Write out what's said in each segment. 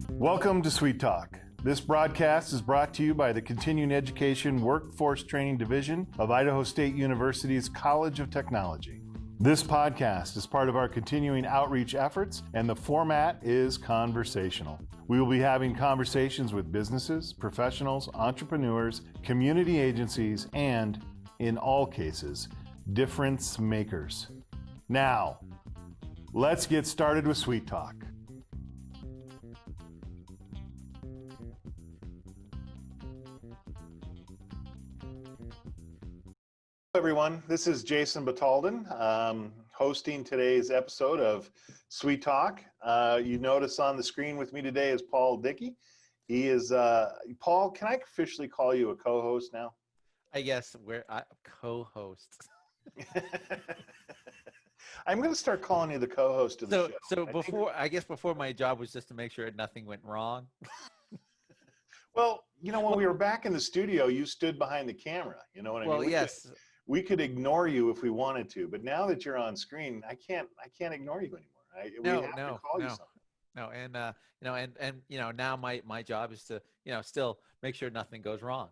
Welcome to CEWT Talk. This broadcast is brought to you by the Continuing Education Workforce Training Division of Idaho State University's College of Technology. This podcast is part of our continuing outreach efforts, and the format is conversational. We will be having conversations with businesses, professionals, entrepreneurs, community agencies, and, in all cases, difference makers. Now, let's get started with CEWT Talk. Hello everyone, this is Jason Batalden, hosting today's episode of CEWT Talk. You notice on the screen with me today is Paul Dickey. He is, Paul, can I officially call you a co-host now? I guess we're co-hosts. I'm going to start calling you the co-host of the show. So before my job was just to make sure nothing went wrong. Well, you know, when we were back in the studio, you stood behind the camera, you know what I mean? Well, yes. We could ignore you if we wanted to, but now that you're on screen, I can't ignore you anymore. We have to call you something. No, and now my job is to, still make sure nothing goes wrong.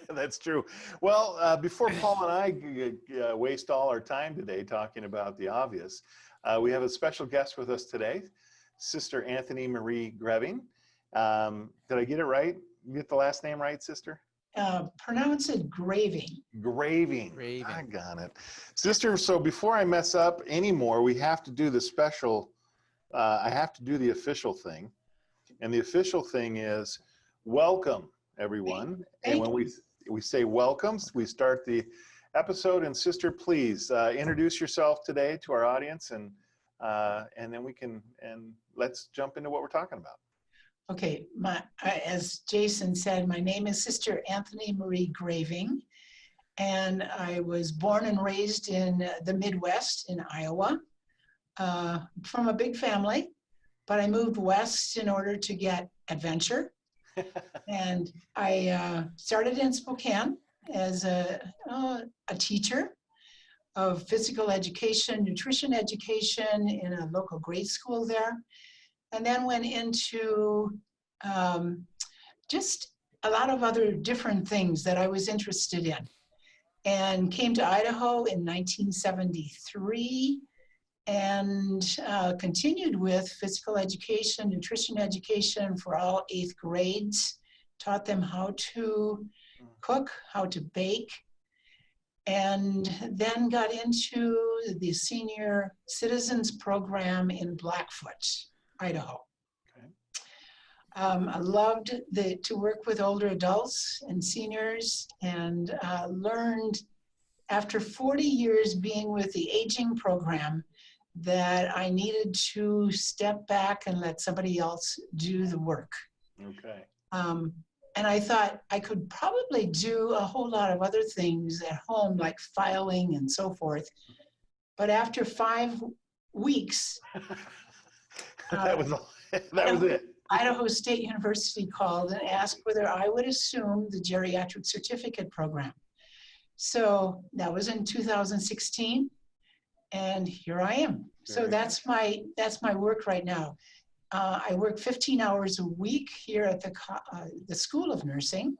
That's true. Well, before Paul and I waste all our time today talking about the obvious, we have a special guest with us today, Sister Anthony Marie Greving. Did I get it right? You get the last name right, Sister? Pronounce it Graving. Graving. I got it. Sister, so before I mess up anymore, we have to do the special, I have to do the official thing. And the official thing is welcome, everyone. And when we say welcomes, we start the episode. And Sister, please introduce yourself today to our audience, and then let's jump into what we're talking about. Okay, as Jason said, my name is Sister Anthony Marie Graving, and I was born and raised in the Midwest in Iowa, from a big family, but I moved west in order to get adventure. And I started in Spokane as a teacher of physical education, nutrition education in a local grade school there. And then went into just a lot of other different things that I was interested in. And came to Idaho in 1973 and continued with physical education, nutrition education for all 8th grades. Taught them how to cook, how to bake, and then got into the senior citizens program in Blackfoot, Idaho. Okay. I loved to work with older adults and seniors, and learned after 40 years being with the aging program that I needed to step back and let somebody else do the work. Okay. And I thought I could probably do a whole lot of other things at home, like filing and so forth. But after 5 weeks, that was it. Idaho State University called and asked whether I would assume the geriatric certificate program. So that was in 2016, and here I am. So that's my work right now. I work 15 hours a week here at the School of Nursing,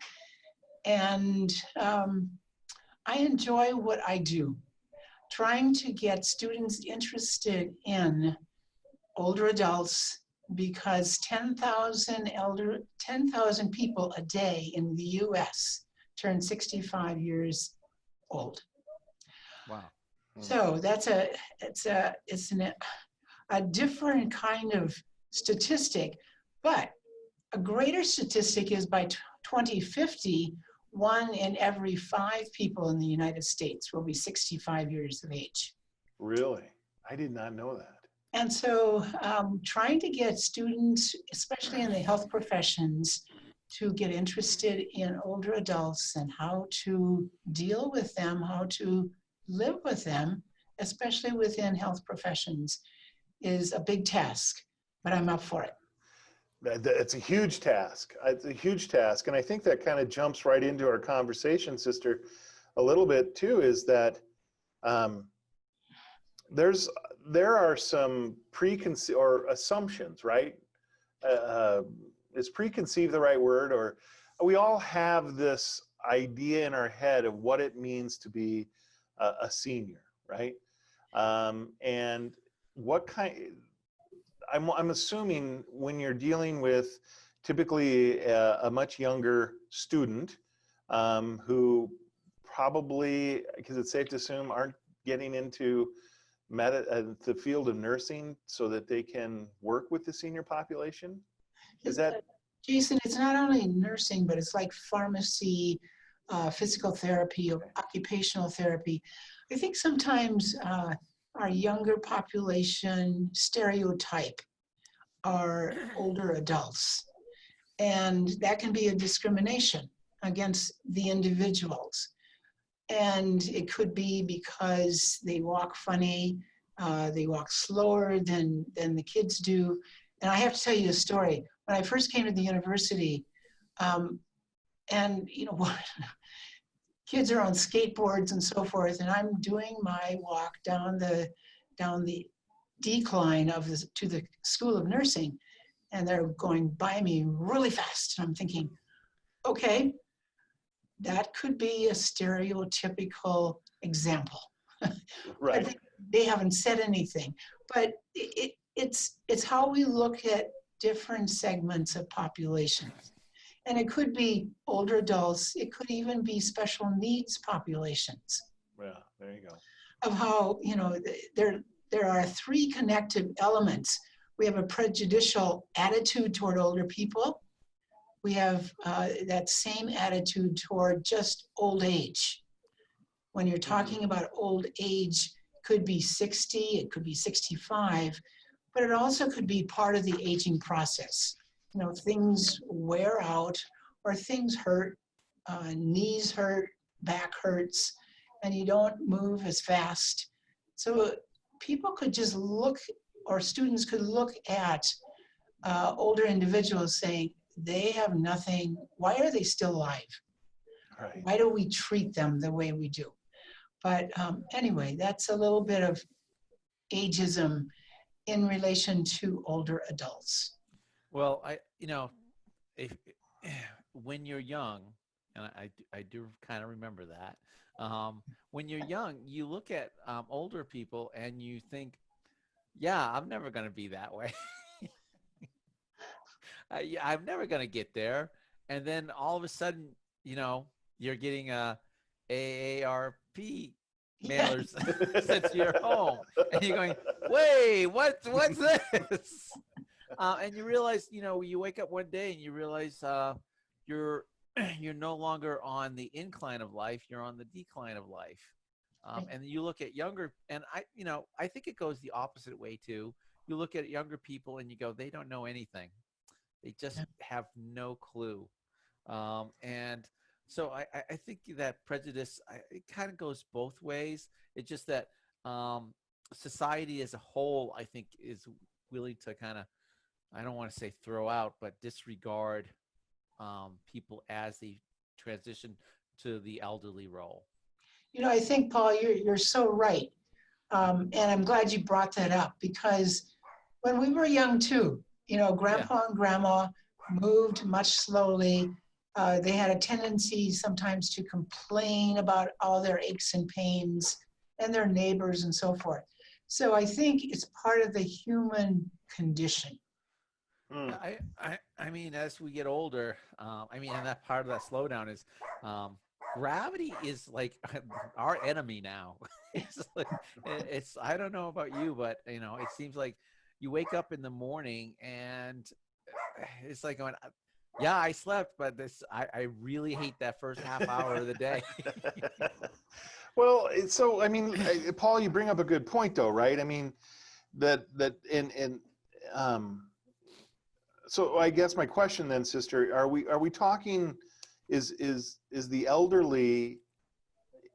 and I enjoy what I do, trying to get students interested in older adults, because 10,000 people a day in the US turn 65 years old. Wow. So it's a different kind of statistic, but a greater statistic is by 2050, 1 in every 5 people in the United States will be 65 years of age. Really? I did not know that. And so trying to get students, especially in the health professions, to get interested in older adults and how to deal with them, how to live with them, especially within health professions, is a big task, but I'm up for it. It's a huge task. It's a huge task. And I think that kind of jumps right into our conversation, sister, a little bit too, is that um, there are some preconceived or assumptions, right? Is preconceived the right word? Or we all have this idea in our head of what it means to be a senior, right? And what kind, I'm assuming when you're dealing with typically a much younger student who probably, because it's safe to assume, aren't getting into the field of nursing so that they can work with the senior population? Is that? Jason, it's not only nursing, but it's like pharmacy, physical therapy, or occupational therapy. I think sometimes our younger population stereotype are older adults, and that can be a discrimination against the individuals. And it could be because they walk funny, they walk slower than the kids do. And I have to tell you a story. When I first came to the university, and you know, kids are on skateboards and so forth, and I'm doing my walk down the decline to the School of Nursing, and they're going by me really fast. And I'm thinking, okay, that could be a stereotypical example. Right. They haven't said anything, but it's how we look at different segments of populations. And it could be older adults, it could even be special needs populations. Yeah, there you go. Of how, you know, there are three connective elements. We have a prejudicial attitude toward older people. We have that same attitude toward just old age. When you're talking about old age, it could be 60, it could be 65, but it also could be part of the aging process. You know, things wear out or things hurt, knees hurt, back hurts, and you don't move as fast. So people could just look, or students could look at older individuals saying, they have nothing, why are they still alive? Right. Why do we treat them the way we do? But anyway, that's a little bit of ageism in relation to older adults. Well, if when you're young, and I do kind of remember that, when you're young, you look at older people and you think, yeah, I'm never going to be that way. I'm never going to get there. And then all of a sudden, you know, you're getting AARP mailers sent to your home, and you're going, wait, what's this? And you realize, you know, you wake up one day and you realize you're no longer on the incline of life, you're on the decline of life. And you look at younger, and I think it goes the opposite way too. You look at younger people and you go, they don't know anything. They just have no clue. And so I think that prejudice, it kind of goes both ways. It's just that society as a whole, I think, is willing to kind of, I don't want to say throw out, but disregard people as they transition to the elderly role. You know, I think, Paul, you're so right. And I'm glad you brought that up, because when we were young too, you know, Grandpa and Grandma moved much slowly. They had a tendency sometimes to complain about all their aches and pains and their neighbors and so forth. So I think it's part of the human condition. I mean, as we get older, and that part of that slowdown is gravity is like our enemy now. It's I don't know about you, but you know, it seems like you wake up in the morning and it's like going, yeah, I slept, but I really hate that first half hour of the day. Well, so I mean, Paul, you bring up a good point, though, right? I mean, so I guess my question then, sister, are we talking? Is the elderly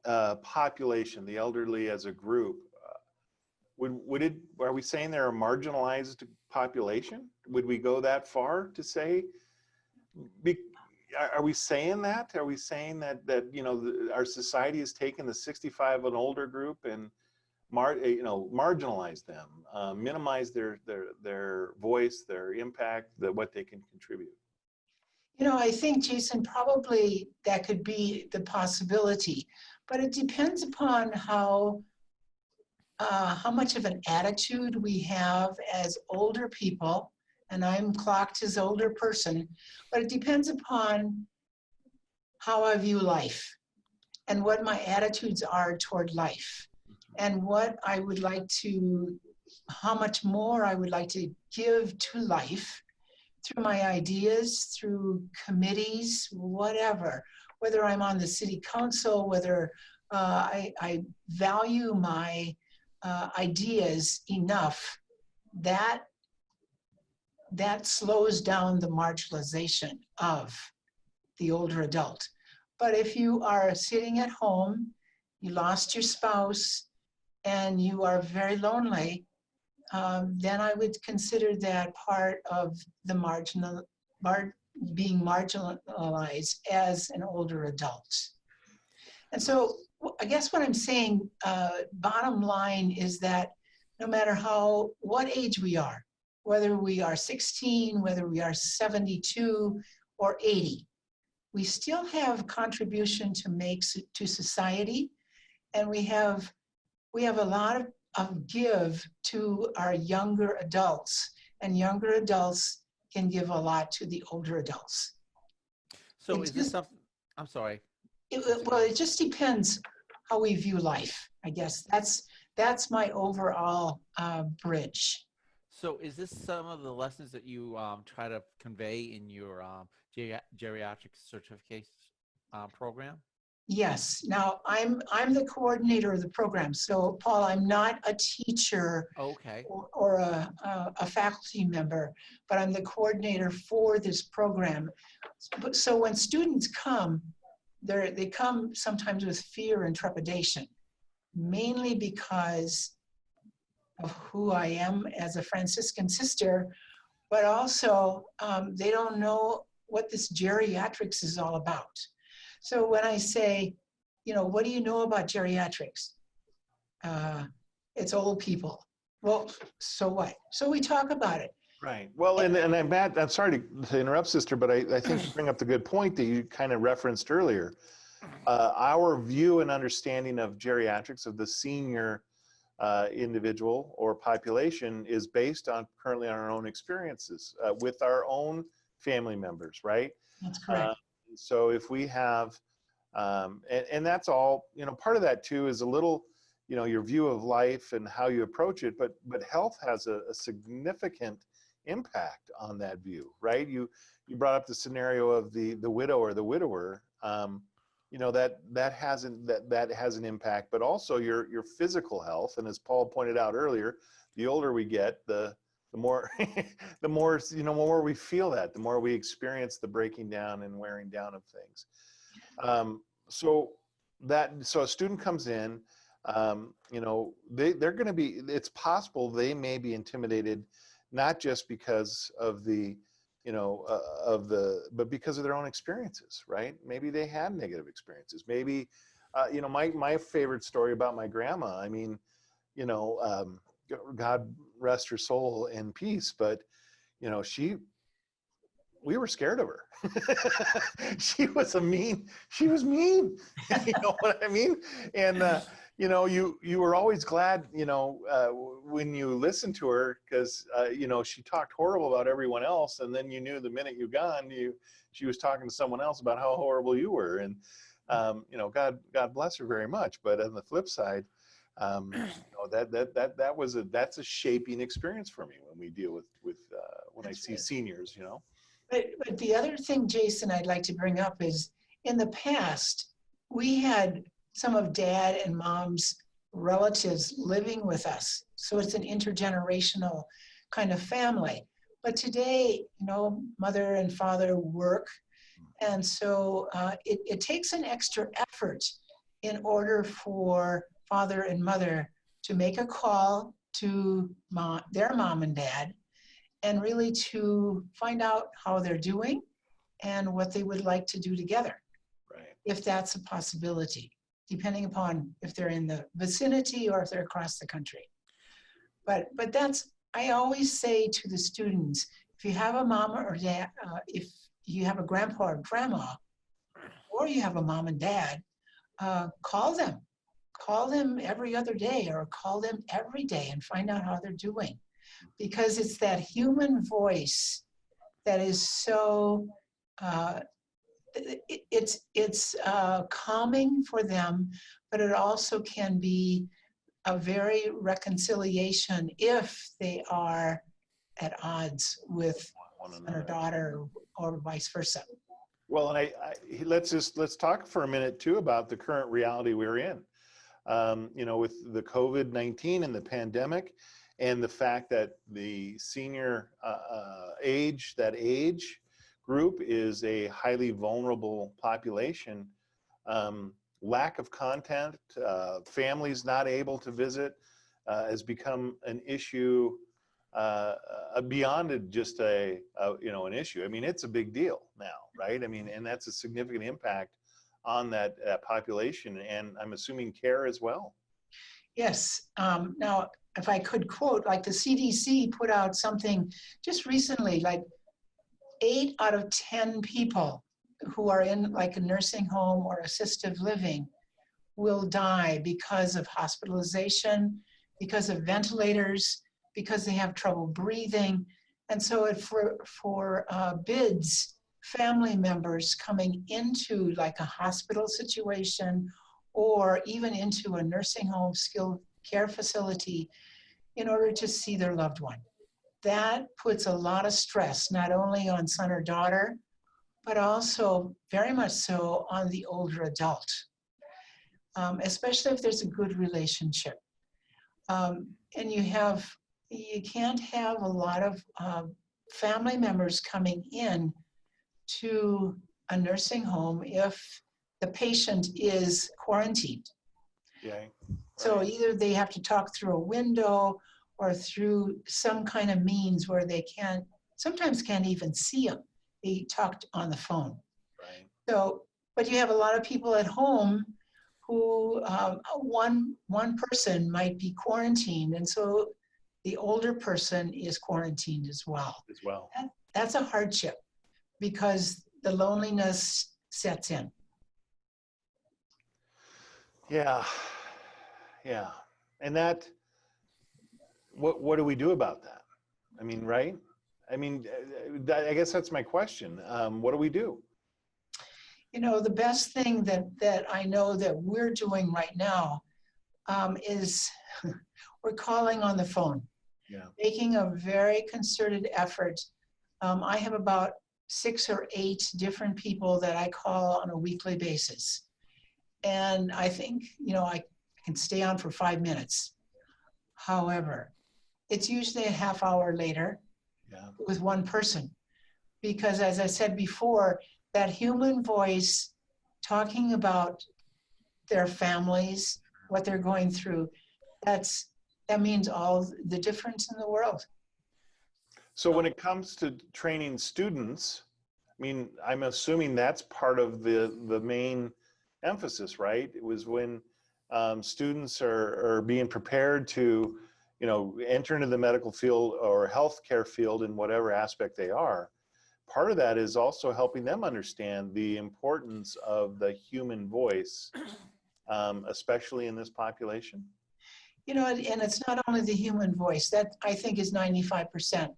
population, the elderly as a group, Are we saying they're a marginalized population? Would we go that far to say? Are we saying that? Are we saying that our society has taken the 65 and older group and marginalize them, minimize their voice, their impact, what they can contribute? I think, Jason, probably that could be the possibility, but it depends upon how much of an attitude we have as older people, and I'm clocked as older person, but it depends upon how I view life and what my attitudes are toward life and what I would like to, how much more I would like to give to life through my ideas, through committees, whatever, whether I'm on the city council, whether I value my ideas enough, that slows down the marginalization of the older adult. But if you are sitting at home, you lost your spouse, and you are very lonely, then I would consider that part of the being marginalized as an older adult. And so I guess what I'm saying, bottom line is that no matter what age we are, whether we are 16, whether we are 72 or 80, we still have contribution to make to society, and we have a lot of give to our younger adults, and younger adults can give a lot to the older adults. So is this something, I'm sorry. It just depends how we view life, I guess. That's my overall bridge. So is this some of the lessons that you try to convey in your geriatric certificate program? Yes. Now I'm the coordinator of the program. So Paul, I'm not a teacher Okay. or a faculty member, but I'm the coordinator for this program. So when students come, they come sometimes with fear and trepidation, mainly because of who I am as a Franciscan sister, but also they don't know what this geriatrics is all about. So when I say, what do you know about geriatrics? It's old people. Well, so what? So we talk about it. Right. Well, and Matt, I'm sorry to interrupt, sister, but I think you bring up the good point that you kind of referenced earlier. Our view and understanding of geriatrics, of the senior individual or population, is based currently on our own experiences with our own family members, right? That's correct. So if we have, and that's all, part of that too is a little, your view of life and how you approach it, but health has a significant impact on that view, right? You brought up the scenario of the widow or the widower. That has an impact, but also your physical health. And as Paul pointed out earlier, the older we get, the more the more we feel that, the more we experience the breaking down and wearing down of things. So a student comes in, they're going to be, it's possible they may be intimidated, not just because of but because of their own experiences, right? Maybe they had negative experiences. Maybe, my favorite story about my grandma, God rest her soul in peace, but, we were scared of her. she was mean. You know what I mean? And, you were always glad, when you listened to her, because, she talked horrible about everyone else. And then you knew the minute you gone, she was talking to someone else about how horrible you were. And, God bless her very much. But on the flip side, that's a shaping experience for me when we deal with when I see seniors, But the other thing, Jason, I'd like to bring up is, in the past, we had some of Dad and Mom's relatives living with us. So it's an intergenerational kind of family. But today, mother and father work. And so it takes an extra effort in order for father and mother to make a call to their mom and dad, and really to find out how they're doing and what they would like to do together, Right. if that's a possibility, depending upon if they're in the vicinity or if they're across the country. But that's, I always say to the students, if you have a mom or dad, if you have a grandpa or grandma, or you have a mom and dad, call them. Call them every other day or call them every day and find out how they're doing. Because it's that human voice that is so, it's calming for them, but it also can be a very reconciliation if they are at odds with One son or another. daughter or vice versa. Well, and let's talk for a minute too about the current reality we're in. You know, with the COVID-19 and the pandemic, and the fact that the senior age group is a highly vulnerable population. Lack of content, families not able to visit, has become an issue beyond just an issue. I mean, it's a big deal now, right? I mean, and that's a significant impact on that population, and I'm assuming care as well. Yes. Now, if I could quote, like the CDC put out something just recently, like 8 out of 10 people who are in like a nursing home or assisted living will die because of hospitalization, because of ventilators, because they have trouble breathing. And so it for bids, family members coming into like a hospital situation or even into a nursing home skilled care facility in order to see their loved one. That puts a lot of stress, not only on son or daughter, but also very much so on the older adult, especially if there's a good relationship. And you can't have a lot of family members coming in to a nursing home if the patient is quarantined. Yeah. Right. So either they have to talk through a window or through some kind of means where they sometimes can't even see them. They talked on the phone. Right. So, but you have a lot of people at home who one person might be quarantined, and so the older person is quarantined as well. That's a hardship because the loneliness sets in. Yeah. And that, what do we do about that? I mean, right? I mean, I guess that's my question. What do we do? You know, the best thing that I know that we're doing right now is we're calling on the phone, making a very concerted effort. I have about 6 or 8 different people that I call on a weekly basis. And I think, you know, I can stay on for 5 minutes. However, it's usually a half hour later with one person. Because as I said before, that human voice talking about their families, what they're going through, that means all the difference in the world. So when it comes to training students, I mean, I'm assuming that's part of the main emphasis, right? It was when students are being prepared to, you know, enter into the medical field or healthcare field in whatever aspect they are. Part of that is also helping them understand the importance of the human voice, especially in this population. You know, and it's not only the human voice, that I think is 95%.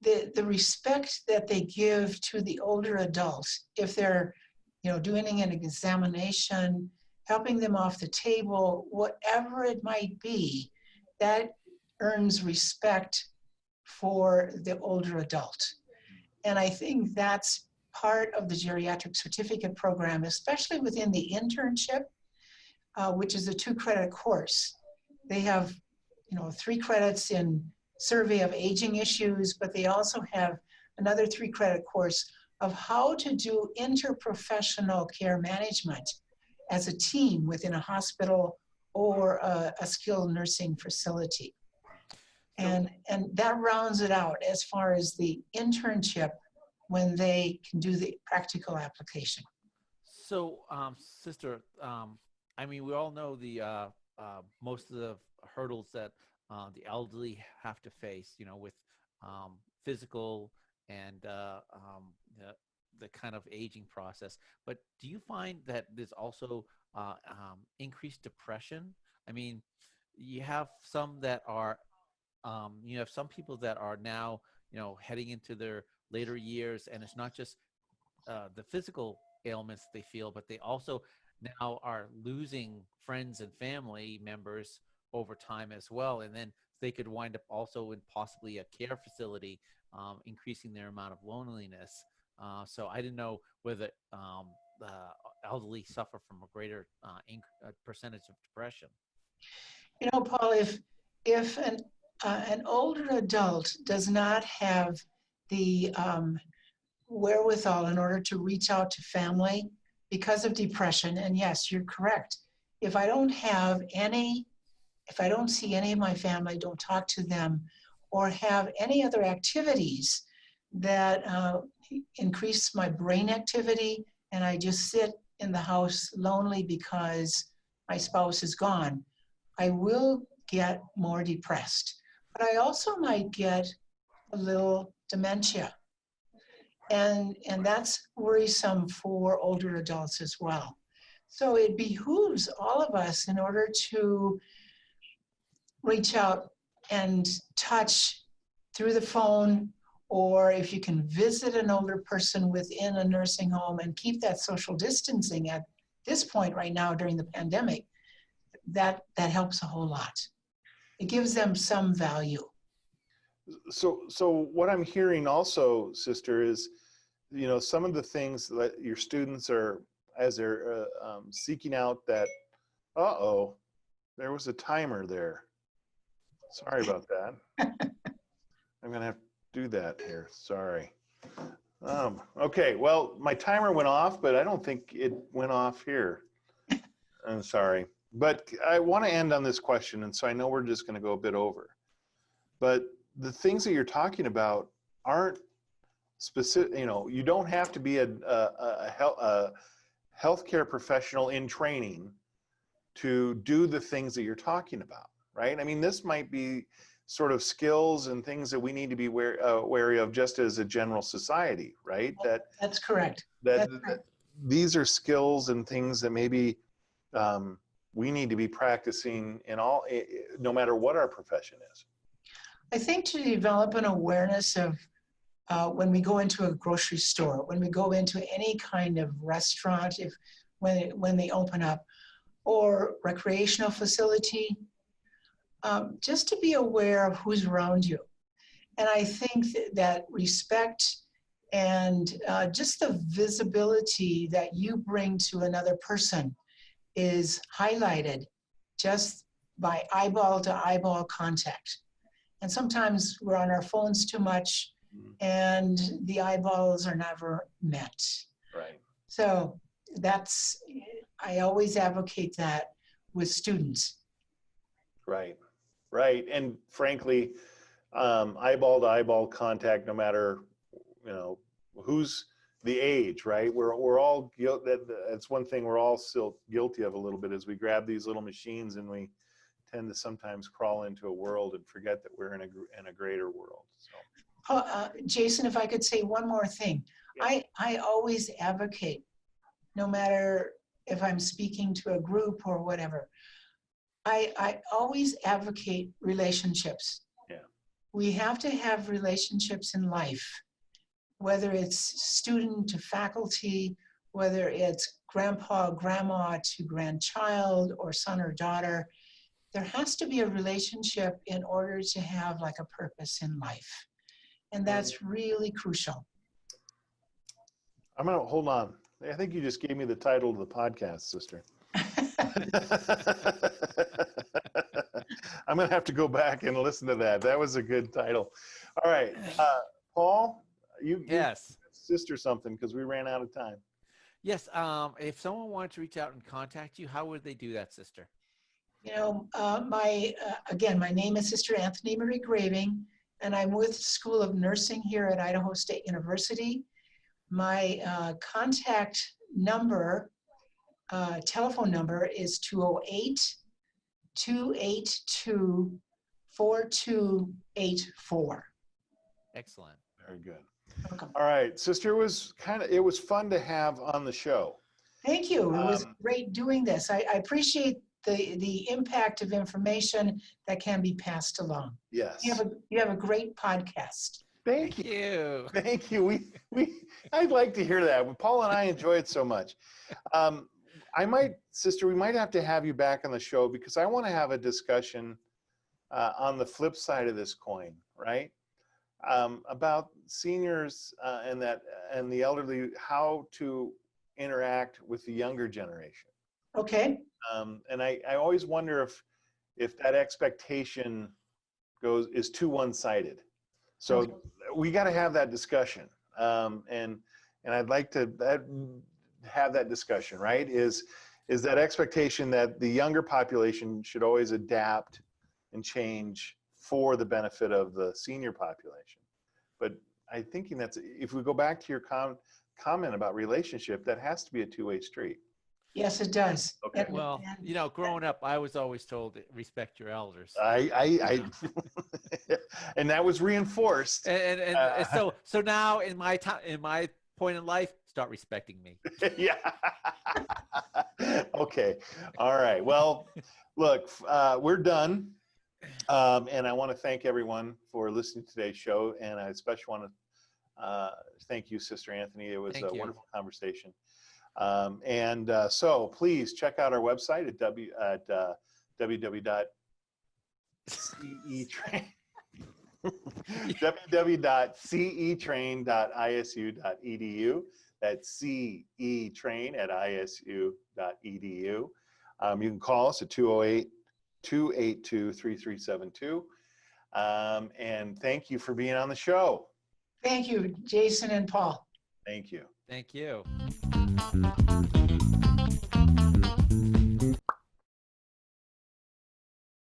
The respect that they give to the older adults, if they're, you know, doing an examination, helping them off the table, whatever it might be, that earns respect for the older adult. And I think that's part of the geriatric certificate program, especially within the internship, which is a 2-credit course. They have, you know, 3 credits in survey of aging issues, but they also have another 3-credit course of how to do interprofessional care management as a team within a hospital or a skilled nursing facility. And that rounds it out as far as the internship when they can do the practical application. So, sister, I mean, we all know the most of the hurdles that the elderly have to face, you know, with physical and the kind of aging process. But do you find that there's also increased depression? I mean, you have some that are, you have some people that are now, you know, heading into their later years, and it's not just the physical ailments they feel, but they also now are losing friends and family members over time as well. And then they could wind up also in possibly a care facility, increasing their amount of loneliness. So I didn't know whether the elderly suffer from a greater percentage of depression. You know, Paul, if an older adult does not have the wherewithal in order to reach out to family because of depression, and yes, you're correct. If I don't see any of my family, don't talk to them, or have any other activities that increase my brain activity, and I just sit in the house lonely because my spouse is gone, I will get more depressed. But I also might get a little dementia. And that's worrisome for older adults as well. So it behooves all of us, in order to reach out and touch through the phone, or if you can visit an older person within a nursing home and keep that social distancing at this point right now during the pandemic, that helps a whole lot. It gives them some value. So what I'm hearing also, sister, is, you know, some of the things that your students are, as they're seeking out that, there was a timer there. Sorry about that. I'm gonna have to do that here, sorry. Okay, well, my timer went off, but I don't think it went off here. I'm sorry. But I want to end on this question, and so I know we're just going to go a bit over. But the things that you're talking about aren't specific. You know, you don't have to be a healthcare professional in training to do the things that you're talking about, right? I mean, this might be sort of skills and things that we need to be wary of just as a general society, right? That's correct. These are skills and things that maybe we need to be practicing in all, no matter what our profession is. I think to develop an awareness of when we go into a grocery store, when we go into any kind of restaurant, when they open up, or recreational facility, just to be aware of who's around you. And I think that respect and just the visibility that you bring to another person is highlighted just by eyeball to eyeball contact. And sometimes we're on our phones too much, and the eyeballs are never met. Right. So I always advocate that with students. Right. And frankly, eyeball to eyeball contact, no matter, you know, who's the age, right? We're all guilty. That's one thing we're all still guilty of a little bit, is we grab these little machines and we tend to sometimes crawl into a world and forget that we're in a greater world. So. Jason, if I could say one more thing. Yeah. I always advocate, no matter if I'm speaking to a group or whatever, I always advocate relationships. Yeah. We have to have relationships in life, whether it's student to faculty, whether it's grandpa, grandma to grandchild, or son or daughter. There has to be a relationship in order to have like a purpose in life. And that's really crucial. I'm gonna, hold on. I think you just gave me the title of the podcast, sister. I'm gonna have to go back and listen to that. That was a good title. All right, Paul, you Yes. sister something, because we ran out of time. Yes. If someone wanted to reach out and contact you, how would they do that, sister? Again, my name is Sister Anthony Marie Graving, and I'm with the School of Nursing here at Idaho State University. My contact number, telephone number is 208-282-4284. Excellent. Very good. Welcome. All right, sister, it was fun to have on the show. Thank you. It was great doing this. I appreciate the impact of information that can be passed along. Yes. You have a great podcast. Thank you. Thank you. I'd like to hear that. Paul and I enjoy it so much. Sister, we might have to have you back on the show because I want to have a discussion on the flip side of this coin, right? About seniors and the elderly, how to interact with the younger generation. Okay. And I always wonder if that expectation is too one-sided. So Okay. we got to have that discussion. And I'd like to have that discussion, right? Is that expectation that the younger population should always adapt and change for the benefit of the senior population. But I'm thinking if we go back to your comment about relationship, that has to be a two-way street. Yes, it does. Okay. Well, growing up, I was always told respect your elders. I and that was reinforced. And so now in my point in life, start respecting me. Yeah. Okay. All right. Well, look, we're done. And I want to thank everyone for listening to today's show. And I especially want to thank you, Sister Anthony. It was a wonderful conversation. So please check out our website at www.cetrain.isu.edu. That's cetrain@isu.edu. You can call us at 208-282-3372. And thank you for being on the show. Thank you, Jason and Paul. Thank you. Thank you.